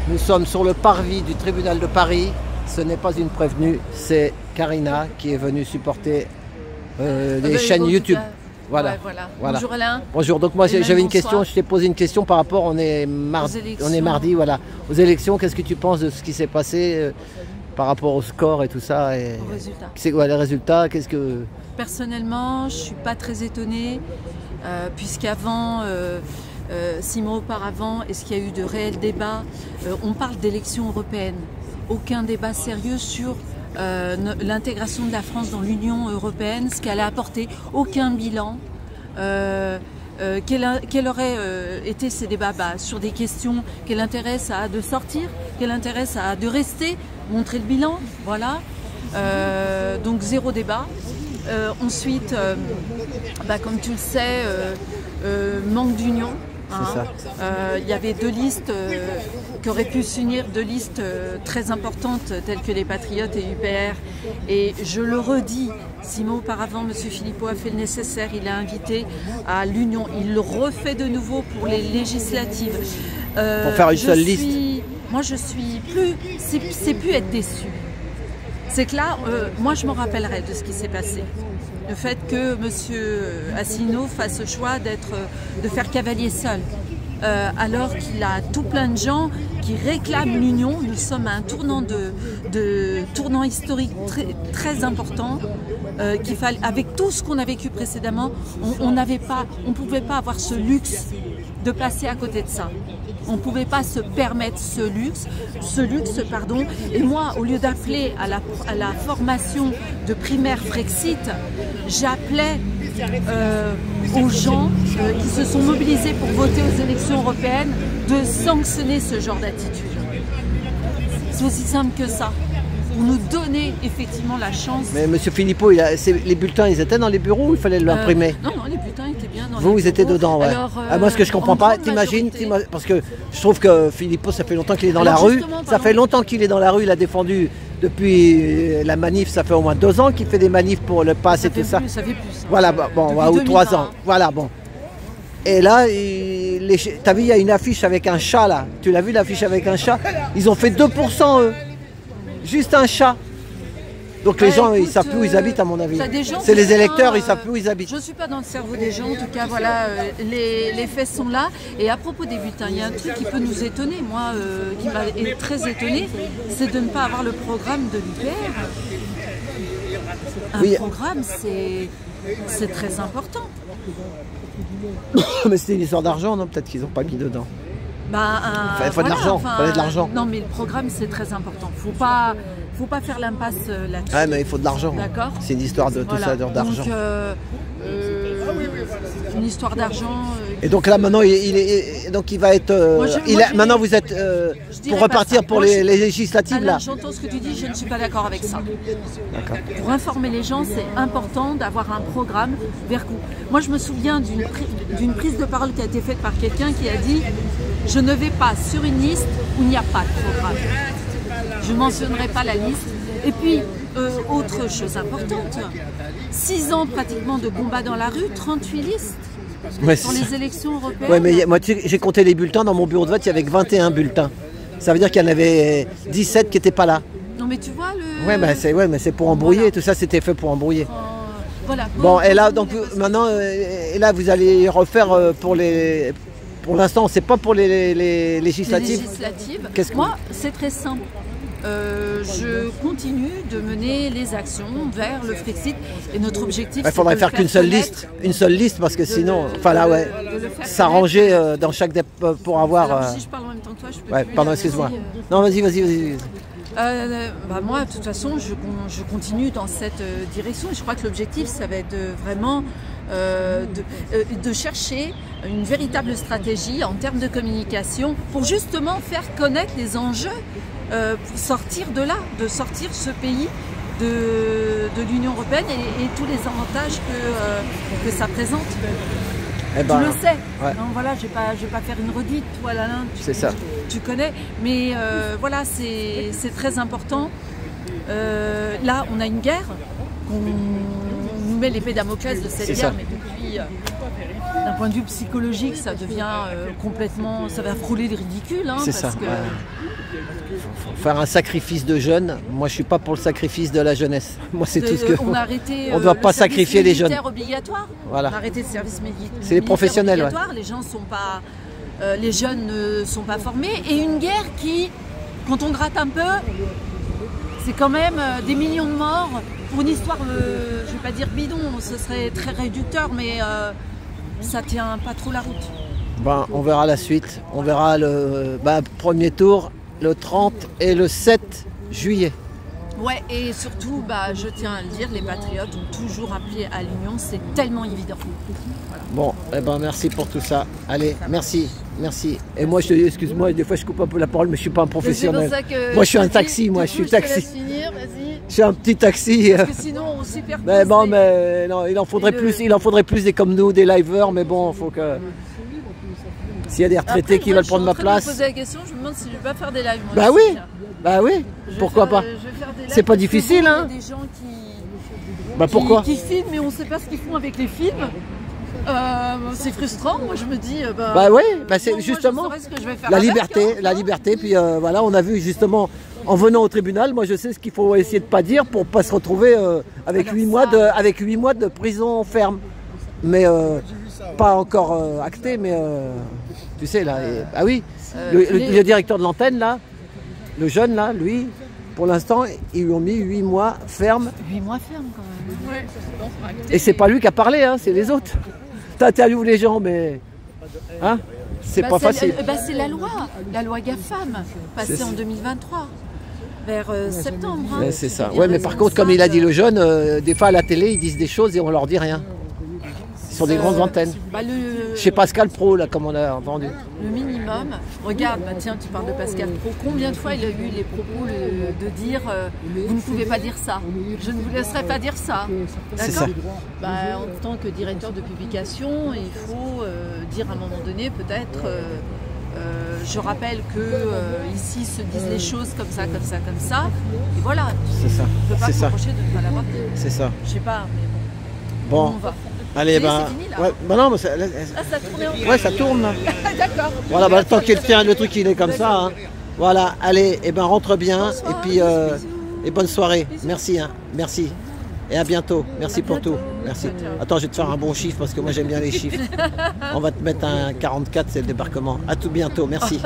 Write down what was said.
Nous sommes sur le parvis du tribunal de Paris. Ce n'est pas une prévenue, c'est Karina qui est venue supporter les chaînes YouTube. Voilà. Ouais, voilà. Voilà. Bonjour Alain. Bonjour, donc moi j'avais une question, je t'ai posé une question par rapport, on est mardi, voilà, aux élections. Qu'est-ce que tu penses de ce qui s'est passé par rapport au score et tout ça et Aux résultats. C'est quoi les résultats? Qu'est-ce que... Personnellement, je ne suis pas très étonnée, puisqu'avant, 6 mois auparavant, est-ce qu'il y a eu de réels débats? On parle d'élections européennes. Aucun débat sérieux sur l'intégration de la France dans l'Union européenne, ce qu'elle a apporté, aucun bilan. Quel aurait été ces débats sur des questions? Quel intérêt ça a de sortir? Quel intérêt ça a de rester? Montrer le bilan, voilà. Donc zéro débat. Ensuite, comme tu le sais, manque d'union. Il y avait deux listes qui auraient pu s'unir, deux listes très importantes telles que les Patriotes et UPR. Et je le redis, 6 mois auparavant, M. Philippot a fait le nécessaire, il a invité à l'union. Il le refait de nouveau pour les législatives. Pour faire une seule liste. Moi, je suis plus... C'est plus être déçu. C'est que là, moi, je me rappellerai de ce qui s'est passé. Le fait que M. Asselineau fasse le choix de faire cavalier seul, alors qu'il a tout plein de gens qui réclament l'union. Nous sommes à un tournant historique très important, avec tout ce qu'on a vécu précédemment, on ne pouvait pas avoir ce luxe de passer à côté de ça. On ne pouvait pas se permettre ce luxe, Et moi, au lieu d'appeler à la formation de primaire Frexit, j'appelais aux gens qui se sont mobilisés pour voter aux élections européennes de sanctionner ce genre d'attitude. C'est aussi simple que ça. Pour nous donner effectivement la chance. Mais M. Philippot, les bulletins, ils étaient dans les bureaux ou il fallait l'imprimer? Non, les bulletins étaient bien dans les bureaux. Vous étiez dedans, ouais. Alors, moi, ce que je comprends pas, t'imagines, parce que je trouve que Philippot, ça fait longtemps qu'il est dans la rue. Ça fait longtemps qu'il est dans la rue, il a défendu depuis la manif, ça fait au moins 2 ans qu'il fait des manifs pour le pass et tout ça. Ça fait plus. Voilà, ou 3 ans. Voilà, bon. Et là, t'as vu, il y a une affiche avec un chat là. Tu l'as vu l'affiche avec un chat? Ils ont fait 2% eux. Juste un chat. Donc les gens, ils savent plus où ils habitent à mon avis. C'est les électeurs, ils savent plus où ils habitent. Je ne suis pas dans le cerveau des gens, en tout cas, voilà, les faits sont là. Et à propos des bulletins, il y a un truc qui peut nous étonner, moi, qui m'a très étonné, c'est de ne pas avoir le programme de l'UPR. Un programme, c'est très important. Mais c'était une histoire d'argent, non? Peut-être qu'ils n'ont pas mis dedans. Il faut de l'argent, fallait de l'argent. Non, mais le programme, c'est très important. Faut pas faire l'impasse là-dessus. Ouais, mais il faut de l'argent. D'accord. C'est une histoire de tout ça, d'argent. Donc, une histoire d'argent. Et donc là, maintenant, il va être... maintenant, vous êtes pour repartir pour les législatives, là. J'entends ce que tu dis, je ne suis pas d'accord avec ça. D'accord. Pour informer les gens, c'est important d'avoir un programme vers où. Moi, je me souviens d'une prise de parole qui a été faite par quelqu'un qui a dit « Je ne vais pas sur une liste où il n'y a pas de programme. » Je ne mentionnerai pas la liste. Et puis, autre chose importante, 6 ans pratiquement de combat dans la rue, 38 listes pour les élections européennes. Ouais, mais moi, j'ai compté les bulletins. Dans mon bureau de vote, il y avait que 21 bulletins. Ça veut dire qu'il y en avait 17 qui n'étaient pas là. Non, mais tu vois le... Ouais, mais c'est pour embrouiller. Voilà. Tout ça, c'était fait pour embrouiller. Voilà. Bon, et là, donc, maintenant, vous allez refaire pour les... Pour l'instant, c'est pas pour les législatives. Moi, c'est très simple. Je continue de mener les actions vers le Frexit et notre objectif. Il faudrait faire qu'une seule liste, parce que sinon, s'arranger dans chaque pour avoir. Alors, si je parle en même temps que toi, je peux. Ouais, pardon, excuse-moi. Non, vas-y. Moi, de toute façon, je continue dans cette direction et je crois que l'objectif, ça va être vraiment de chercher une véritable stratégie en termes de communication pour justement faire connaître les enjeux. Pour sortir de là, de sortir ce pays de l'Union européenne et tous les avantages que ça présente. Tu le sais. Ouais. Non, voilà, je vais pas faire une redite, toi, Alain. Tu connais. Mais voilà, c'est très important. Là, on a une guerre. On nous met l'épée Damoclès de cette guerre, mais depuis d'un point de vue psychologique, ça devient complètement, ça va frôler le ridicule. Hein, c'est ça. Que... Ouais. Faut faire un sacrifice de jeunes. Moi, je suis pas pour le sacrifice de la jeunesse. Moi, c'est tout ce que. On a arrêté. On ne doit pas sacrifier les jeunes. Obligatoire. Voilà. On a arrêté le service militaire. C'est les professionnels. Ouais. Les gens sont pas, les jeunes ne sont pas formés. Et une guerre qui, quand on gratte un peu, c'est quand même des millions de morts pour une histoire. Je vais pas dire bidon, ce serait très réducteur, mais ça tient pas trop la route. Ben, on verra la suite. On verra le premier tour le 30 et le 7 juillet. Ouais, et surtout, je tiens à le dire, les patriotes ont toujours appelé à l'union, c'est tellement évident. Voilà. Bon, eh ben merci pour tout ça. Allez, merci, merci. Et moi, excuse-moi, des fois je coupe un peu la parole, mais je suis pas un professionnel. Moi, je suis un taxi, moi, je suis taxi. Je suis un petit taxi. Parce que sinon, on s'y perd. Mais bon, mais non, il en faudrait plus des comme nous, des liveurs, mais bon, il faut que. S'il y a des retraités qui veulent prendre ma place. Je me poser la question, je me demande si je vais pas faire des lives. Bah oui, bah oui. Pourquoi pas? C'est pas difficile, hein. Il y a des gens qui filment, mais on sait pas ce qu'ils font avec les films. C'est frustrant. Moi, je me dis. Bah oui, c'est justement la liberté. Puis voilà, on a vu justement en venant au tribunal. Moi, je sais ce qu'il faut essayer de pas dire pour pas se retrouver avec 8 mois de prison ferme. Mais pas encore acté, mais tu sais là. Ah oui, le directeur de l'antenne là, le jeune là, lui, pour l'instant, ils lui ont mis 8 mois ferme. 8 mois ferme quand même. Ouais. Et c'est pas lui qui a parlé, hein, c'est les autres. T'interviews les gens, mais hein, c'est pas facile. C'est la loi GAFAM, passée en 2023. Vers septembre. Hein. C'est ça. Ouais, mais par contre, comme il a dit le jeune, des fois à la télé, ils disent des choses et on leur dit rien. Sur des grandes antennes. Chez Pascal Pro, là, comme on a entendu. Le minimum, regarde, tiens, tu parles de Pascal Pro, combien de fois il a eu les propos de dire vous ne pouvez pas dire ça, je ne vous laisserai pas dire ça. D'accord. En tant que directeur de publication, il faut dire à un moment donné, peut-être, je rappelle que ici se disent les choses comme ça, comme ça, comme ça. Et voilà. C'est ça. On ne peut pas se reprocher de ne pas l'avoir dit. C'est ça. Je sais pas, mais bon. On va. Allez, c'est fini, là. Ouais, non, mais ça tourne en... Ouais, ça tourne. D'accord. Voilà, tant qu'il tient, le truc il est comme ça. Hein. Voilà, allez, rentre bien. Bonsoir, et puis bisous. Et bonne soirée. Bisous. Merci, hein. Merci. Et à bientôt. Merci pour tout. Merci. Attends, je vais te faire un bon chiffre parce que moi j'aime bien les chiffres. On va te mettre un 44, c'est le débarquement. À tout bientôt. Merci.